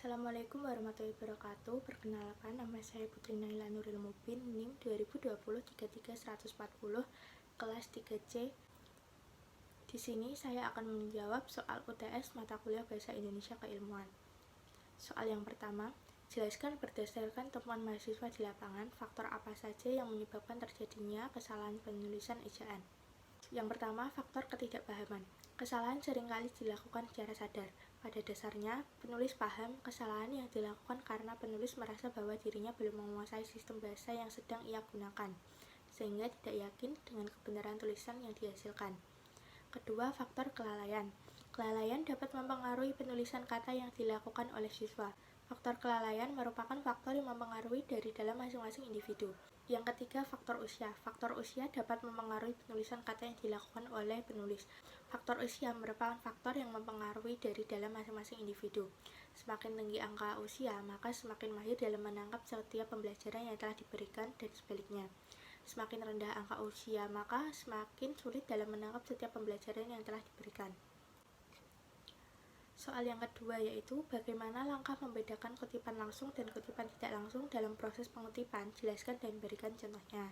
Assalamualaikum warahmatullahi wabarakatuh. Perkenalkan, nama saya Putri Naila Nuril Mubin, NIM 2020-33140, kelas 3C. Di sini saya akan menjawab soal UTS mata kuliah Bahasa Indonesia Keilmuan. Soal yang pertama, jelaskan berdasarkan temuan mahasiswa di lapangan faktor apa saja yang menyebabkan terjadinya kesalahan penulisan ejaan. Yang pertama, faktor ketidakpahaman. Kesalahan seringkali dilakukan secara sadar. Pada dasarnya, penulis paham kesalahan yang dilakukan karena penulis merasa bahwa dirinya belum menguasai sistem bahasa yang sedang ia gunakan, sehingga tidak yakin dengan kebenaran tulisan yang dihasilkan. Kedua, faktor kelalaian. Kelalaian dapat mempengaruhi penulisan kata yang dilakukan oleh siswa. Faktor kelalaian merupakan faktor yang mempengaruhi dari dalam masing-masing individu. Yang ketiga, faktor usia. Faktor usia dapat mempengaruhi penulisan kata yang dilakukan oleh penulis. Faktor usia merupakan faktor yang mempengaruhi dari dalam masing-masing individu. Semakin tinggi angka usia, maka semakin mahir dalam menangkap setiap pembelajaran yang telah diberikan, dan sebaliknya. Semakin rendah angka usia, maka semakin sulit dalam menangkap setiap pembelajaran yang telah diberikan. Soal yang kedua yaitu bagaimana langkah membedakan kutipan langsung dan kutipan tidak langsung dalam proses pengutipan. Jelaskan dan berikan contohnya.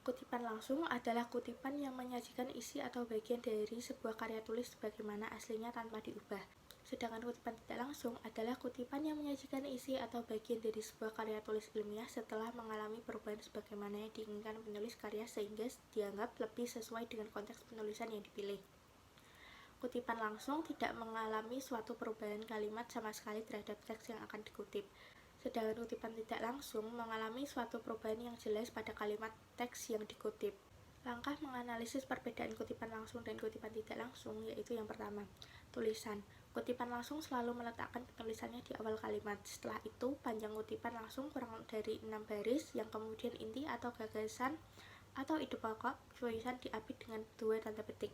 Kutipan langsung adalah kutipan yang menyajikan isi atau bagian dari sebuah karya tulis sebagaimana aslinya tanpa diubah. Sedangkan kutipan tidak langsung adalah kutipan yang menyajikan isi atau bagian dari sebuah karya tulis ilmiah setelah mengalami perubahan sebagaimana yang diinginkan penulis karya sehingga dianggap lebih sesuai dengan konteks penulisan yang dipilih. Kutipan langsung tidak mengalami suatu perubahan kalimat sama sekali terhadap teks yang akan dikutip. Sedangkan kutipan tidak langsung mengalami suatu perubahan yang jelas pada kalimat teks yang dikutip. Langkah menganalisis perbedaan kutipan langsung dan kutipan tidak langsung yaitu yang pertama, tulisan. Kutipan langsung selalu meletakkan penulisannya di awal kalimat. Setelah itu, panjang kutipan langsung kurang dari 6 baris, yang kemudian inti atau gagasan atau ide pokok tulisan diapit dengan 2 tanda petik.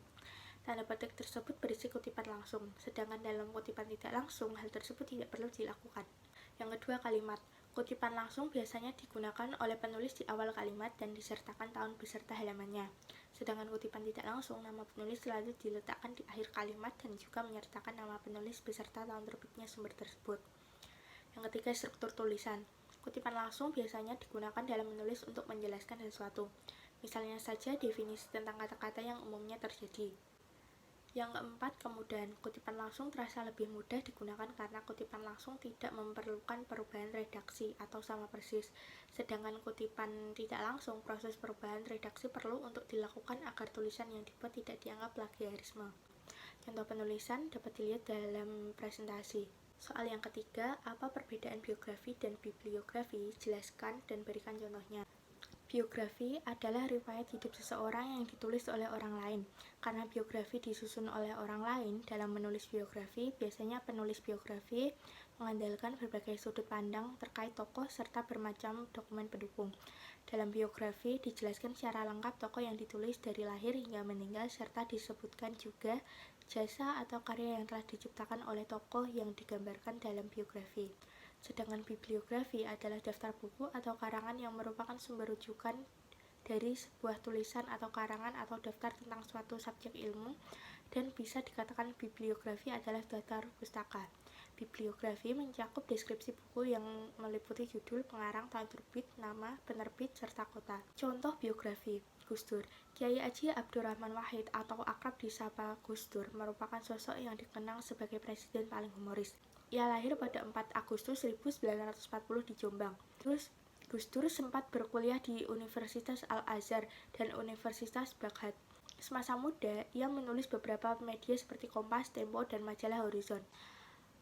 Tanda petik tersebut berisi kutipan langsung, sedangkan dalam kutipan tidak langsung, hal tersebut tidak perlu dilakukan. Yang kedua, kalimat. Kutipan langsung biasanya digunakan oleh penulis di awal kalimat dan disertakan tahun beserta halamannya. Sedangkan kutipan tidak langsung, nama penulis selalu diletakkan di akhir kalimat dan juga menyertakan nama penulis beserta tahun terbitnya sumber tersebut. Yang ketiga, struktur tulisan. Kutipan langsung biasanya digunakan dalam menulis untuk menjelaskan sesuatu. Misalnya saja definisi tentang kata-kata yang umumnya terjadi. Yang keempat, kemudahan. Kutipan langsung terasa lebih mudah digunakan karena kutipan langsung tidak memerlukan perubahan redaksi atau sama persis. Sedangkan kutipan tidak langsung, proses perubahan redaksi perlu untuk dilakukan agar tulisan yang dibuat tidak dianggap plagiarisme. Contoh penulisan dapat dilihat dalam presentasi. Soal yang ketiga, apa perbedaan biografi dan bibliografi? Jelaskan dan berikan contohnya. Biografi adalah riwayat hidup seseorang yang ditulis oleh orang lain. Karena biografi disusun oleh orang lain, dalam menulis biografi, biasanya penulis biografi mengandalkan berbagai sudut pandang terkait tokoh serta bermacam dokumen pendukung. Dalam biografi dijelaskan secara lengkap tokoh yang ditulis dari lahir hingga meninggal serta disebutkan juga jasa atau karya yang telah diciptakan oleh tokoh yang digambarkan dalam biografi. Sedangkan bibliografi adalah daftar buku atau karangan yang merupakan sumber rujukan dari sebuah tulisan atau karangan atau daftar tentang suatu subjek ilmu, dan bisa dikatakan bibliografi adalah daftar pustaka. Bibliografi mencakup deskripsi buku yang meliputi judul, pengarang, tahun terbit, nama, penerbit, serta kota. Contoh biografi: Gus Dur. Kiai Haji Abdurrahman Wahid atau akrab disapa Gus Dur merupakan sosok yang dikenang sebagai presiden paling humoris. Ia lahir pada 4 Agustus 1940 di Jombang. Terus Gus Dur sempat berkuliah di Universitas Al-Azhar dan Universitas Baghdad. Semasa muda, ia menulis beberapa media seperti Kompas, Tempo, dan majalah Horizon.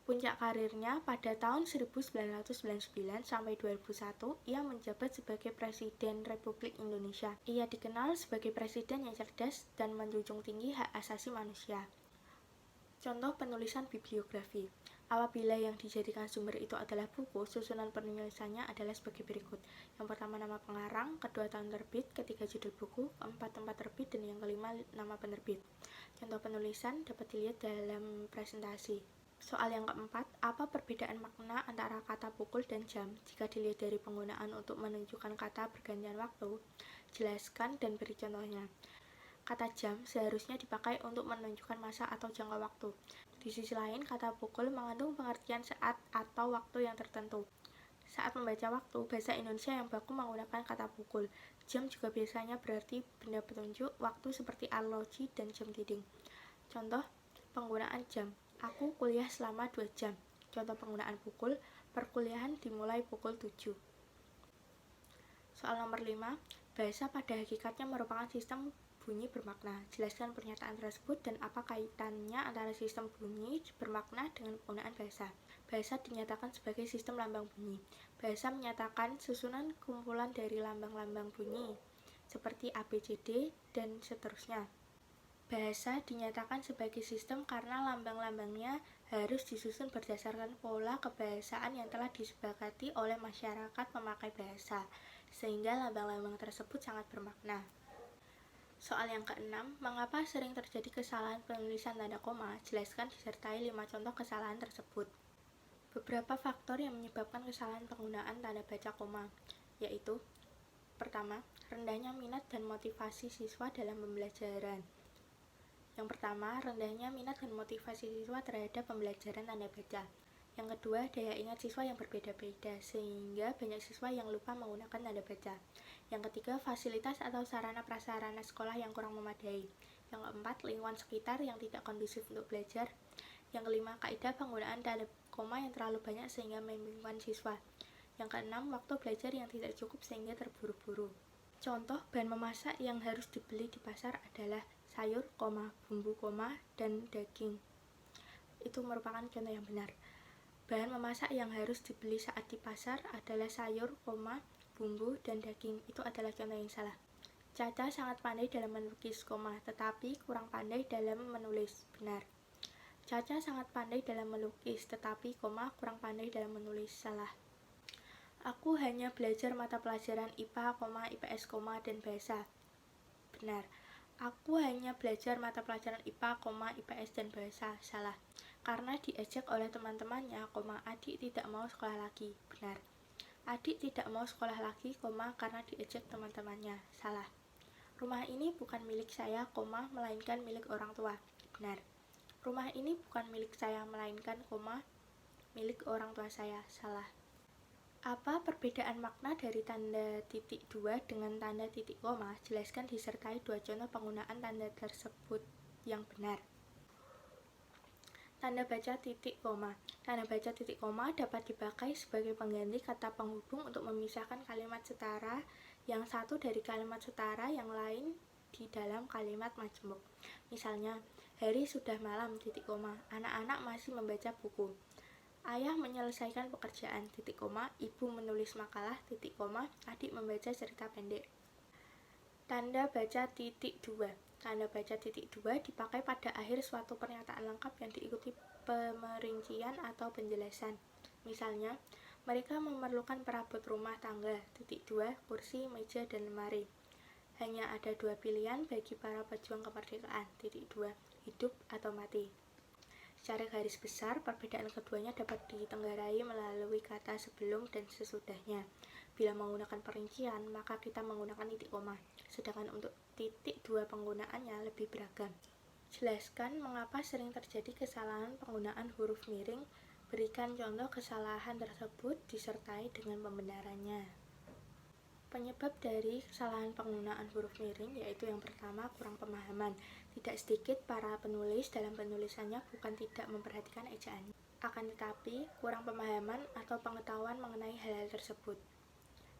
Puncak karirnya pada tahun 1999 sampai 2001, ia menjabat sebagai Presiden Republik Indonesia. Ia dikenal sebagai presiden yang cerdas dan menjunjung tinggi hak asasi manusia. Contoh penulisan bibliografi. Apabila yang dijadikan sumber itu adalah buku, susunan penulisannya adalah sebagai berikut. Yang pertama, nama pengarang, kedua, tahun terbit, ketiga, judul buku, keempat, tempat terbit, dan yang kelima, nama penerbit. Contoh penulisan dapat dilihat dalam presentasi. Soal yang keempat, apa perbedaan makna antara kata pukul dan jam? Jika dilihat dari penggunaan untuk menunjukkan kata bergantian waktu, jelaskan dan beri contohnya. Kata jam seharusnya dipakai untuk menunjukkan masa atau jangka waktu. Di sisi lain, kata pukul mengandung pengertian saat atau waktu yang tertentu. Saat membaca waktu, bahasa Indonesia yang baku menggunakan kata pukul. Jam juga biasanya berarti benda petunjuk waktu seperti arloji dan jam dinding. Contoh penggunaan jam, aku kuliah selama 2 jam. Contoh penggunaan pukul, perkuliahan dimulai pukul 7. Soal nomor 5, bahasa pada hakikatnya merupakan sistem bunyi bermakna. Jelaskan pernyataan tersebut dan apa kaitannya antara sistem bunyi bermakna dengan penggunaan bahasa. Bahasa dinyatakan sebagai sistem lambang bunyi. Bahasa menyatakan susunan kumpulan dari lambang-lambang bunyi, seperti ABCD dan seterusnya. Bahasa dinyatakan sebagai sistem karena lambang-lambangnya harus disusun berdasarkan pola kebahasaan yang telah disepakati oleh masyarakat pemakai bahasa, sehingga lambang-lambang tersebut sangat bermakna. Soal yang keenam, mengapa sering terjadi kesalahan penulisan tanda koma? Jelaskan disertai 5 contoh kesalahan tersebut. Beberapa faktor yang menyebabkan kesalahan penggunaan tanda baca koma, yaitu pertama, rendahnya minat dan motivasi siswa dalam pembelajaran. Yang pertama, rendahnya minat dan motivasi siswa terhadap pembelajaran tanda baca. Yang kedua, daya ingat siswa yang berbeda-beda, sehingga banyak siswa yang lupa menggunakan tanda baca. Yang ketiga, fasilitas atau sarana prasarana sekolah yang kurang memadai. Yang keempat, lingkungan sekitar yang tidak kondusif untuk belajar. Yang kelima, kaidah penggunaan tanda koma yang terlalu banyak sehingga membingungkan siswa. Yang keenam, waktu belajar yang tidak cukup sehingga terburu-buru. Contoh bahan memasak yang harus dibeli di pasar adalah sayur, bumbu, dan daging. Itu merupakan contoh yang benar. Bahan memasak yang harus dibeli saat di pasar adalah sayur, bumbu, dan daging. Itu adalah contoh yang salah. Caca sangat pandai dalam melukis, tetapi kurang pandai dalam menulis. Benar. Caca sangat pandai dalam melukis, tetapi kurang pandai dalam menulis. Salah. Aku hanya belajar mata pelajaran IPA, IPS, dan bahasa. Benar. Aku hanya belajar mata pelajaran IPA, IPS, dan bahasa. Salah. Karena diejek oleh teman-temannya, adik tidak mau sekolah lagi. Benar. Adik tidak mau sekolah lagi, karena diejek teman-temannya. Salah. Rumah ini bukan milik saya, melainkan milik orang tua. Benar. Rumah ini bukan milik saya, melainkan, milik orang tua saya. Salah. Apa perbedaan makna dari tanda titik 2 dengan tanda titik koma? Jelaskan disertai 2 contoh penggunaan tanda tersebut yang benar. Tanda baca titik koma. Tanda baca titik koma dapat dipakai sebagai pengganti kata penghubung untuk memisahkan kalimat setara yang satu dari kalimat setara yang lain di dalam kalimat majemuk. Misalnya, hari sudah malam, titik koma, anak-anak masih membaca buku. Ayah menyelesaikan pekerjaan, titik koma, ibu menulis makalah, titik koma, adik membaca cerita pendek. Tanda baca titik 2. Tanda baca titik 2 dipakai pada akhir suatu pernyataan lengkap yang diikuti pemerincian atau penjelasan. Misalnya, mereka memerlukan perabot rumah tangga, titik 2, kursi, meja, dan lemari. Hanya ada 2 pilihan bagi para pejuang kemerdekaan, titik 2, hidup atau mati. Secara garis besar, perbedaan keduanya dapat ditenggarai melalui kata sebelum dan sesudahnya. Bila menggunakan perincian, maka kita menggunakan titik koma, sedangkan untuk titik 2 penggunaannya lebih beragam. Jelaskan mengapa sering terjadi kesalahan penggunaan huruf miring. Berikan contoh kesalahan tersebut disertai dengan pembenarannya. Penyebab dari kesalahan penggunaan huruf miring yaitu yang pertama, kurang pemahaman. Tidak sedikit para penulis dalam penulisannya bukan tidak memperhatikan ejaannya, akan tetapi kurang pemahaman atau pengetahuan mengenai hal-hal tersebut.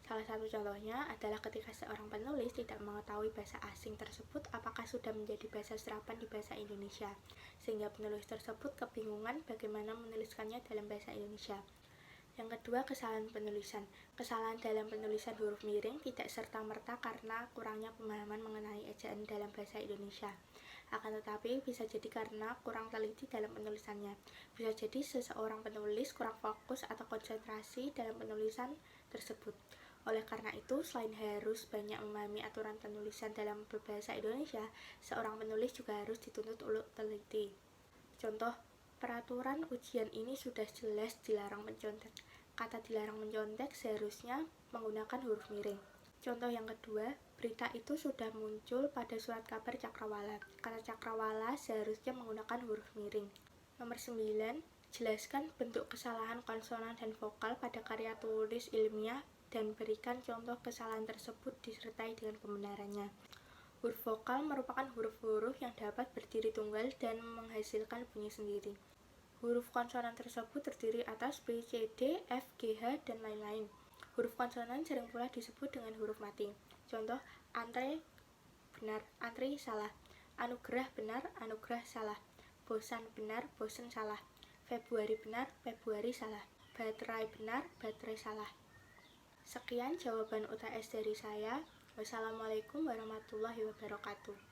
Salah satu contohnya adalah ketika seorang penulis tidak mengetahui bahasa asing tersebut apakah sudah menjadi bahasa serapan di bahasa Indonesia, sehingga penulis tersebut kebingungan bagaimana menuliskannya dalam bahasa Indonesia. Yang kedua, kesalahan penulisan. Kesalahan dalam penulisan huruf miring tidak serta-merta karena kurangnya pemahaman mengenai ejaan dalam bahasa Indonesia. Akan tetapi bisa jadi karena kurang teliti dalam penulisannya. Bisa jadi seseorang penulis kurang fokus atau konsentrasi dalam penulisan tersebut. Oleh karena itu, selain harus banyak memahami aturan penulisan dalam berbahasa Indonesia, seorang penulis juga harus dituntut untuk teliti. Contoh, peraturan ujian ini sudah jelas dilarang mencontek. Kata dilarang mencontek seharusnya menggunakan huruf miring. Contoh yang kedua, berita itu sudah muncul pada surat kabar Cakrawala. Kata Cakrawala seharusnya menggunakan huruf miring. Nomor 9, jelaskan bentuk kesalahan konsonan dan vokal pada karya tulis ilmiah dan berikan contoh kesalahan tersebut disertai dengan pembenarannya. Huruf vokal merupakan huruf-huruf yang dapat berdiri tunggal dan menghasilkan bunyi sendiri. Huruf konsonan tersebut terdiri atas B, C, D, F, G, H, dan lain-lain. Huruf konsonan sering pula disebut dengan huruf mati. Contoh, antre benar, antre salah. Anugerah benar, anugerah salah. Bosan benar, bosan salah. Februari benar, Februari salah. Baterai benar, baterai salah. Sekian jawaban UTS dari saya. Wassalamualaikum warahmatullahi wabarakatuh.